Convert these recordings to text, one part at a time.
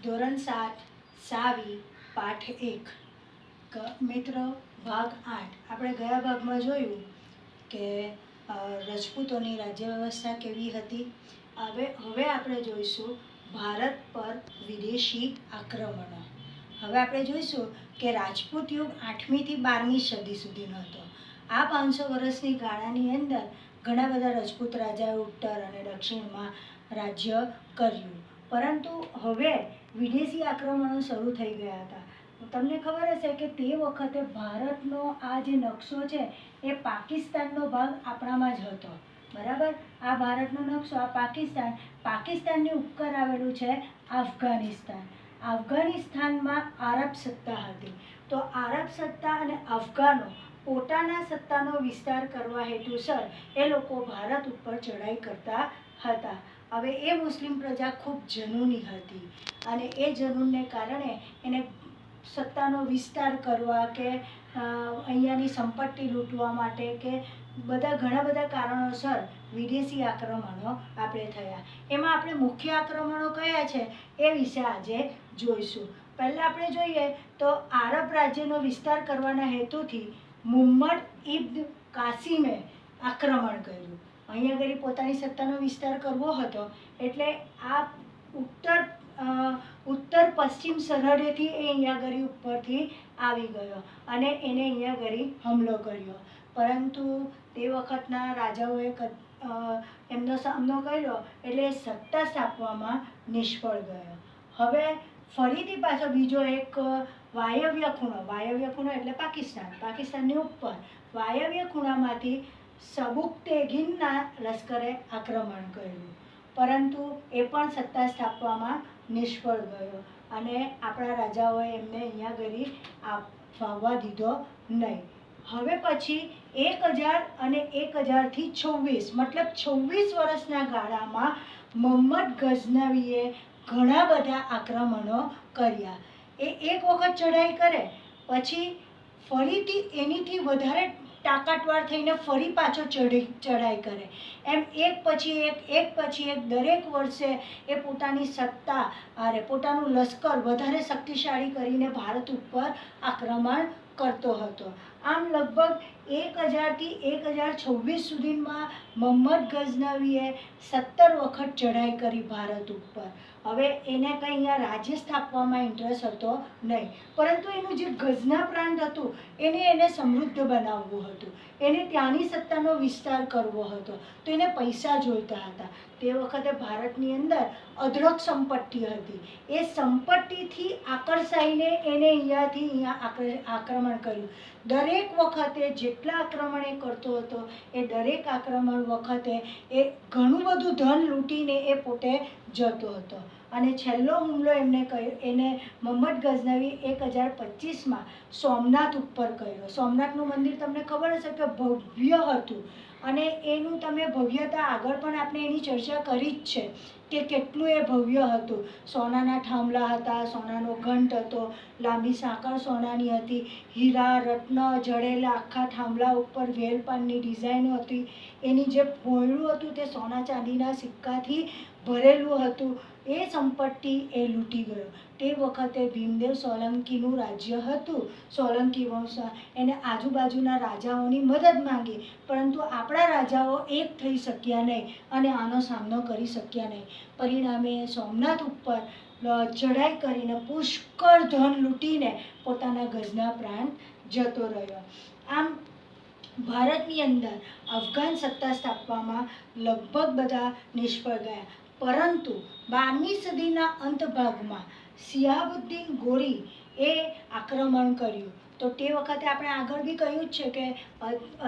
ધોરણ 7 સાવી પાઠ 1 મિત્રો ભાગ 8 આપણે ગયા ભાગમાં જોયું કે રજપૂતોની રાજ્ય વ્યવસ્થા કેવી હતી. હવે આપણે જોઈશું ભારત પર વિદેશી આક્રમણો. હવે આપણે જોઈશું કે રાજપૂત યુગ 8મી થી 12મી સદી સુધીનો હતો. આ 500 વર્ષની ગાળાની અંદર ઘણા બધા રજપૂત રાજાએ ઉત્તર અને દક્ષિણમાં રાજ્ય કર્યું, પરંતુ હવે વિદેશી આક્રમણો શરૂ થઈ ગયા હતા. તમને ખબર હશે કે તે વખતે ભારતનો આ જે નકશો છે એ પાકિસ્તાનનો ભાગ આપણામાં જ હતો. બરાબર, આ ભારતનો નકશો, આ પાકિસ્તાનની ઉપર આવેલું છે અફઘાનિસ્તાન. અફઘાનિસ્તાનમાં આરબ સત્તા હતી. તો આરબ સત્તા અને અફઘાનો પોતાના સત્તાનો વિસ્તાર કરવા હેતુસર એ લોકો ભારત ઉપર ચઢાઈ કરતા હતા. હવે એ મુસ્લિમ પ્રજા ખૂબ જનૂની હતી અને એ જનૂનને કારણે એને સત્તાનો વિસ્તાર કરવા કે અહીંયાની સંપત્તિ લૂંટવા માટે કે ઘણા બધા કારણોસર વિદેશી આક્રમણો આપણે થયા. એમાં આપણે મુખ્ય આક્રમણો કયા છે એ વિશે આજે જોઈશું. પહેલાં આપણે જોઈએ તો આરબ રાજ્યનો વિસ્તાર કરવાના હેતુથી મુહમ્મદ ઇબ્ન કાસિમે આક્રમણ કર્યું. અહીંયા આગળ પોતાની સત્તાનો વિસ્તાર કરવો હતો એટલે આ ઉત્તર પશ્ચિમ સરહદેથી એ અહીંયા આગળ ઉપરથી આવી ગયો અને એને અહીંયા આગળ હુમલો કર્યો. પરંતુ તે વખતના રાજાઓએ એમનો સામનો કર્યો એટલે સત્તા સ્થાપવામાં નિષ્ફળ ગયો. હવે ફરીથી પાછો બીજો એક વાયવ્ય ખૂણો એટલે પાકિસ્તાનની ઉપર વાયવ્ય ખૂણામાંથી સબુકતેગીનના લશ્કરે આક્રમણ કર્યું, પરંતુ એ પણ સત્તા સ્થાપવામાં નિષ્ફળ ગયો અને આપણા રાજાઓએ એમને અહીંયા ગરી ફાવવા દીધો નહીં. હવે પછી 1000 અને 1000થી 26 મતલબ 26 વર્ષના ગાળામાં મુહમ્મદ ગઝનવીએ ઘણા બધા આક્રમણો કર્યા. એ એક વખત ચઢાઈ કરે પછી ફરીથી એનીથી વધારે તાકાતવાર થઈને ફરી પાછો ચઢાઈ કરે. એમ એક પછી એક દરેક વર્ષે એ પોતાની સત્તા પોતાનું લશ્કર વધારે શક્તિશાળી કરીને ભારત ઉપર આક્રમણ કરતો હતો. આમ લગભગ 1000થી 1026 સુધીમાં મુહમ્મદ ગઝનવીએ 17 વખત ચઢાઈ કરી ભારત ઉપર. હવે એને કંઈ અહીંયા રાજ્ય સ્થાપવામાં ઇન્ટરેસ્ટ હતો નહીં, પરંતુ એનું જે ગઝના પ્રાંત હતું એને સમૃદ્ધ બનાવવું હતું, એને ત્યાંની સત્તાનો વિસ્તાર કરવો હતો, તો એને પૈસા જોઈતા હતા. તે વખતે ભારતની અંદર અઢળક સંપત્તિ હતી. એ સંપત્તિથી આકર્ષાઈને એને અહીંયા આક્રમણ કર્યું. દરેક વખતે જેટલા આક્રમણ એ કરતો હતો એ દરેક આક્રમણ વખતે એ ઘણું બધું ધન લૂંટીને એ પોતે જતો હતો. અને છેલ્લો હુમલો એને મુહમ્મદ ગઝનવી 1025માં સોમનાથ ઉપર કર્યો. સોમનાથનું મંદિર તમને ખબર હશે કે ભવ્ય હતું અને એનું તમે ભવ્યતા આગળ પણ આપણે એની ચર્ચા કરી જ છે કે કેટલું એ ભવ્ય હતું. સોનાના થાંભલા હતા, સોનાનો ઘંટ હતો, લાંબી સાંકળ સોનાની હતી, હીરા રત્ન જડેલા આખા થાંભલા ઉપર વેલપાનની ડિઝાઇનો હતી. એની જે ભોંયરું હતું તે સોના ચાંદીના સિક્કાથી ભરેલું હતું. એ સંપત્તિ એ લૂંટી ગયો. તે વખતે ભીમદેવ સોલંકીનું રાજ્ય હતું. સોલંકી વંશ એને આજુબાજુના રાજાઓની મદદ માંગી, પરંતુ આપણા રાજાઓ એક થઈ શક્યા નહીં અને આનો સામનો કરી શક્યા નહીં. પરિણામે સોમનાથ ઉપર ચઢાઈ કરીને પુષ્કળ ધન લૂંટીને પોતાના ગઝના પ્રાંત જતો રહ્યો. આમ ભારતની અંદર અફઘાન સત્તા સ્થાપવામાં લગભગ બધા નિષ્ફળ ગયા, પરંતુ 12મી સદીના અંત ભાગમાં શિહાબુદ્દીન ગોરી એ આક્રમણ કર્યું. તો તે વખતે આપણે આગળ બી કહ્યું જ છે કે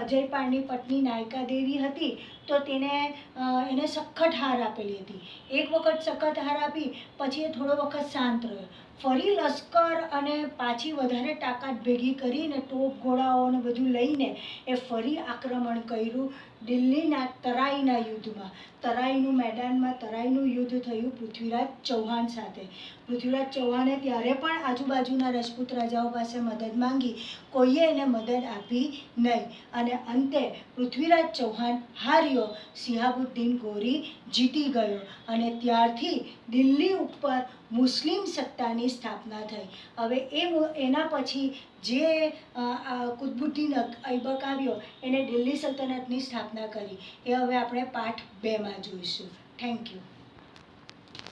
અજયપાળની પત્ની નાયકા દેવી હતી, તો એને સખત હાર આપેલી હતી. એક વખત સખત હાર આપી પછી એ થોડો વખત શાંત રહ્યો. ફરી લશ્કર અને પાછી વધારે તાકાત ભેગી કરીને તોપ ઘોડાઓને બધું લઈને એ ફરી આક્રમણ કર્યું. દિલ્હીના તરાઈના યુદ્ધમાં, તરાઈનું મેદાનમાં તરાઈનું યુદ્ધ થયું પૃથ્વીરાજ ચૌહાણ સાથે. પૃથ્વીરાજ ચૌહાણે ત્યારે પણ આજુબાજુના રજપૂત રાજાઓ પાસે મદદ માંગી, કોઈએ એને મદદ આપી નહીં અને અંતે પૃથ્વીરાજ ચૌહાણ હારી કર્યો, શિહાબુદ્દીન ગોરી જીતી ગયો અને ત્યારથી દિલ્હી ઉપર મુસ્લિમ સત્તાની સ્થાપના થઈ. હવે એના પછી જે કુતુબુદ્દીન ઐબક આવ્યો એને દિલ્હી સલ્તનતની સ્થાપના કરી. એ હવે આપણે પાઠ 2માં જોઈશું. Thank you.